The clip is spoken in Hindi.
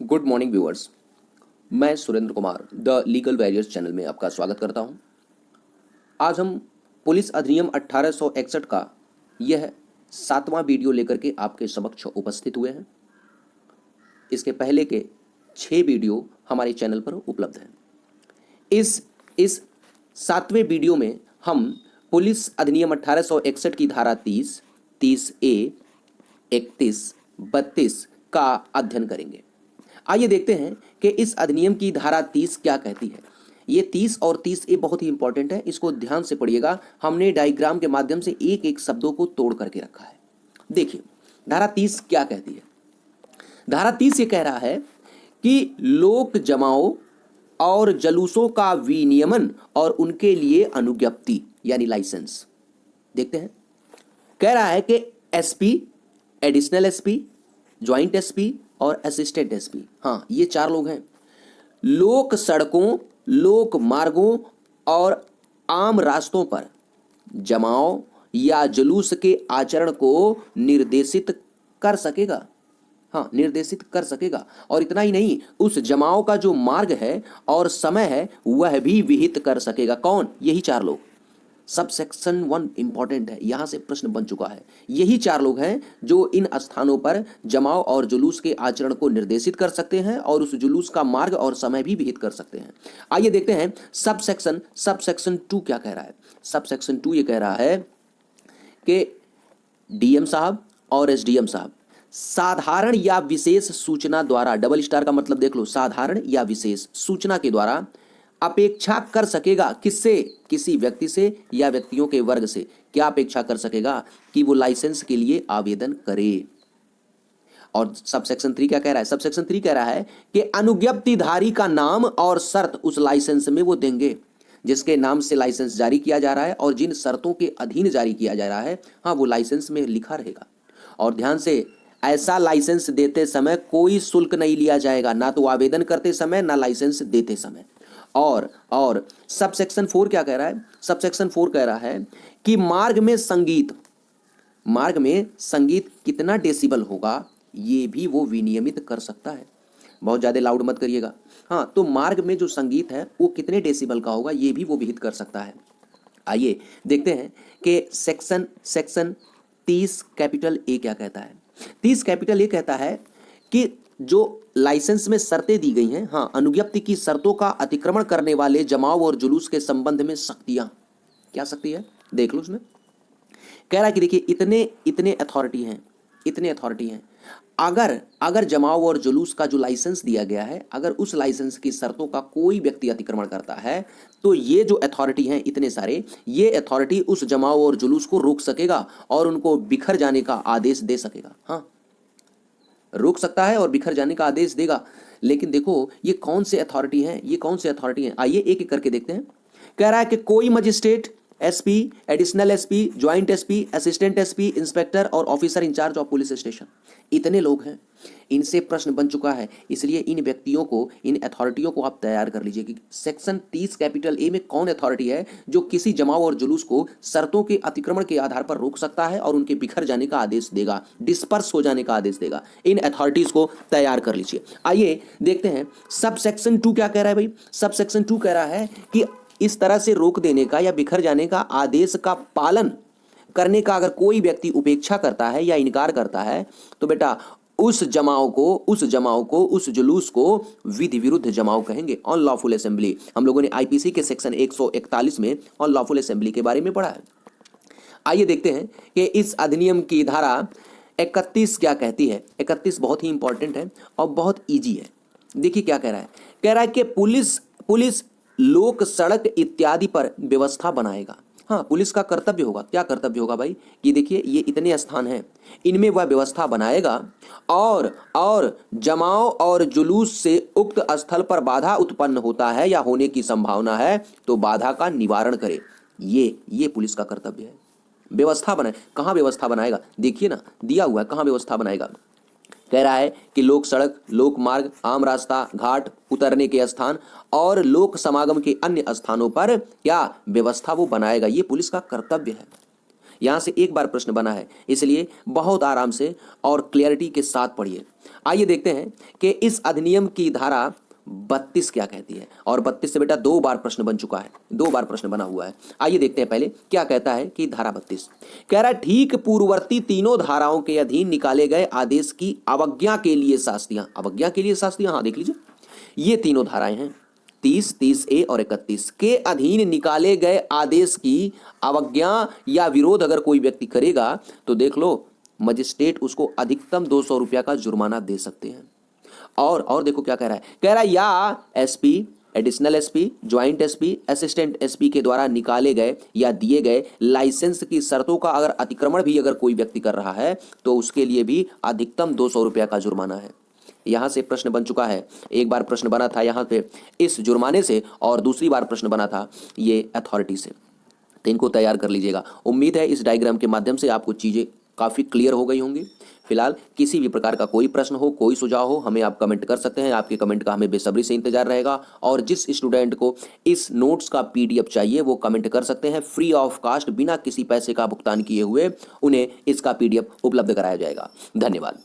Good morning viewers. मैं Surendra Kumar the Legal Warriors channel में आपका स्वागत करता हूं। आज हम पुलिस अधिनियम 1861 का यह 7वां वीडियो लेकर के आपके समक्ष उपस्थित हुए हैं। इसके पहले के 6 वीडियो हमारे चैनल पर उपलब्ध हैं। इस 7वें वीडियो में हम पुलिस अधिनियम 1861 की धारा 30, 30A, 31, 32 का अध्ययन करेंगे। आइए देखते हैं कि इस अधिनियम की धारा 30 क्या कहती है। ये 30 और 30A बहुत ही इंपॉर्टेंट है, इसको ध्यान से पढ़िएगा। हमने डायग्राम के माध्यम से एक एक शब्दों को तोड़ करके रखा है। देखिए धारा 30 क्या कहती है। धारा 30 ये कह रहा है कि लोक जमाओं और जलूसों का विनियमन और उनके लिए अनुज्ञप्ति यानी लाइसेंस। देखते हैं, कह रहा है कि SP, additional SP, joint SP और असिस्टेंट एसपी, हाँ ये 4 लोग हैं। लोक सड़कों, लोक मार्गों और आम रास्तों पर जमाओ या जुलूस के आचरण को निर्देशित कर सकेगा। हाँ, निर्देशित कर सकेगा। और इतना ही नहीं, उस जमाओ का जो मार्ग है और समय है वह भी विहित कर सकेगा। कौन? यही 4 लोग। सब सेक्शन 1 इंपॉर्टेंट है, यहां से प्रश्न बन चुका है। यही 4 लोग हैं जो इन स्थानों पर जमाव और जुलूस के आचरण को निर्देशित कर सकते हैं और उस जुलूस का मार्ग और समय भी विहित कर सकते हैं। आइए देखते हैं सब सेक्शन 2 क्या कह रहा है। सब सेक्शन 2 ये कह रहा है कि डीएम साहब और एसडीएम साहब साधारण या विशेष सूचना द्वारा, डबल स्टार का मतलब देख लो, साधारण या विशेष सूचना के द्वारा अपेक्षा कर सकेगा। किससे? किसी व्यक्ति से या व्यक्तियों के वर्ग से। क्या अपेक्षा कर सकेगा? कि वो लाइसेंस के लिए आवेदन करे। और सब सेक्शन 3 क्या कह रहा है? सब सेक्शन 3 कह रहा है कि अनुज्ञप्तिधारी का नाम और शर्त उस लाइसेंस में वो देंगे जिसके नाम से लाइसेंस जारी किया जा रहा है और जिन शर्तों के अधीन जारी किया जा रहा है, हाँ वो लाइसेंस में लिखा रहेगा। और ध्यान से, ऐसा लाइसेंस देते समय कोई शुल्क नहीं लिया जाएगा, ना तो आवेदन करते समय ना लाइसेंस देते समय। और सब सेक्शन 4 क्या कह रहा है? सब सेक्शन 4 कह रहा है कि मार्ग में संगीत कितना डेसिबल होगा ये भी वो विनियमित कर सकता है। बहुत ज़्यादा लाउड मत करिएगा। हाँ, तो मार्ग में जो संगीत है वो कितने डेसिबल का होगा ये भी वो विहित कर सकता है। आइए देखते हैं कि सेक्शन 30 कैपिटल ए क्या कहता है। 30 कैपिटल ए कहता है कि जो लाइसेंस में शर्तें दी गई हैं, हाँ, अनुज्ञप्ति की शर्तों का अतिक्रमण करने वाले जमाव और जुलूस के संबंध में सख्तियां। क्या सख्ती है देख लो उसमें। कह रहा है कि देखिए इतने अथॉरिटी हैं। अगर जमाव और जुलूस का जो लाइसेंस दिया गया है, अगर उस लाइसेंस की शर्तों का कोई व्यक्ति अतिक्रमण करता है तो ये जो अथॉरिटी हैं, इतने सारे, ये अथॉरिटी उस जमाव और जुलूस को रोक सकेगा और उनको बिखर जाने का आदेश दे सकेगा। हाँ, रोक सकता है और बिखर जाने का आदेश देगा। लेकिन देखो ये कौन से अथॉरिटी हैं, आइए एक एक करके देखते हैं। कह रहा है कि कोई magistrate, SP, additional SP, joint SP, assistant SP, inspector और officer in charge of police station, इतने लोग हैं। इनसे प्रश्न बन चुका है, इसलिए इन व्यक्तियों को, इन अथॉरिटियों को आप तैयार कर लीजिए कि सेक्शन 30 कैपिटल ए में कौन अथॉरिटी है जो किसी जमाव और जुलूस को शर्तों के अतिक्रमण के आधार पर रोक सकता है और उनके बिखर जाने का आदेश देगा, डिस्पर्स हो जाने का आदेश देगा। इन अथॉरिटीज को तैयार कर लीजिए। आइए देखते हैं सब सेक्शन 2 क्या कह रहा है भाई। सब सेक्शन 2 कह रहा है कि इस तरह से रोक देने का या बिखर जाने का आदेश का पालन करने का अगर कोई व्यक्ति उपेक्षा करता है या इनकार करता है तो बेटा उस जमाव को, उस जुलूस को विधि विरुद्ध जमाव कहेंगे, अनलॉफुल असेंबली। हम लोगों ने आईपीसी के सेक्शन 141 में अनलॉफुल असेंबली के बारे में पढ़ा है। आइए देखते हैं कि इस अधिनियम की धारा 31 क्या कहती है। 31 बहुत ही इंपॉर्टेंट है और बहुत ईजी है। देखिए क्या कह रहा है। कह रहा है कि पुलिस लोक, सड़क इत्यादि पर व्यवस्था बनाएगा। हाँ, पुलिस का कर्तव्य होगा। क्या कर्तव्य होगा भाई? कि देखिए ये इतने स्थान हैं, इनमें वह व्यवस्था बनाएगा और जमाव और जुलूस से उक्त स्थल पर बाधा उत्पन्न होता है या होने की संभावना है तो बाधा का निवारण करे। ये पुलिस का कर्तव्य है। व्यवस्था बनाए। कहाँ व्यवस्था बनाएगा? देखिए ना, दिया हुआ है कहाँ व्यवस्था बनाएगा। कह रहा है कि लोक सड़क, लोक मार्ग, आम रास्ता, घाट, उतरने के स्थान और लोक समागम के अन्य स्थानों पर क्या व्यवस्था वो बनाएगा। ये पुलिस का कर्तव्य है। यहाँ से एक बार प्रश्न बना है, इसलिए बहुत आराम से और क्लियरिटी के साथ पढ़िए। आइए देखते हैं कि इस अधिनियम की धारा 32 क्या कहती है। और 32 से बेटा 2 बार प्रश्न बन चुका है, 2 बार प्रश्न बना हुआ है। आइए देखते हैं पहले क्या कहता है कि धारा 32 कह रहा है, ठीक पूर्ववर्ती तीनों धाराओं के अधीन निकाले गए आदेश की अवज्ञा के लिए शास्तियां, अवज्ञा के लिए शास्तियां, हाँ देख लीजिए, ये तीनों धाराएं हैं 30, 30A और 31 के अधीन निकाले गए आदेश की अवज्ञा या विरोध अगर कोई व्यक्ति करेगा तो देख लो, मजिस्ट्रेट उसको अधिकतम 200 रुपया का जुर्माना दे सकते हैं। और देखो क्या कह रहा है, कह रहा है या SP, additional SP, joint SP, assistant SP के द्वारा निकाले गए या दिए गए लाइसेंस की शर्तों का अगर अतिक्रमण भी अगर कोई व्यक्ति कर रहा है तो उसके लिए भी अधिकतम 200 रुपया का जुर्माना है। यहां से प्रश्न बन चुका है, एक बार प्रश्न बना था यहां पे इस जुर्माने से और दूसरी बार प्रश्न बना था ये अथॉरिटी से। तो इनको तैयार कर लीजिएगा। उम्मीद है इस डायग्राम के माध्यम से आपको चीजें काफी क्लियर हो गई होंगी। फिलहाल किसी भी प्रकार का कोई प्रश्न हो, कोई सुझाव हो, हमें आप कमेंट कर सकते हैं। आपके कमेंट का हमें बेसब्री से इंतजार रहेगा। और जिस स्टूडेंट को इस नोट्स का PDF चाहिए वो कमेंट कर सकते हैं। फ्री ऑफ कास्ट, बिना किसी पैसे का भुगतान किए हुए उन्हें इसका PDF उपलब्ध कराया जाएगा। धन्यवाद।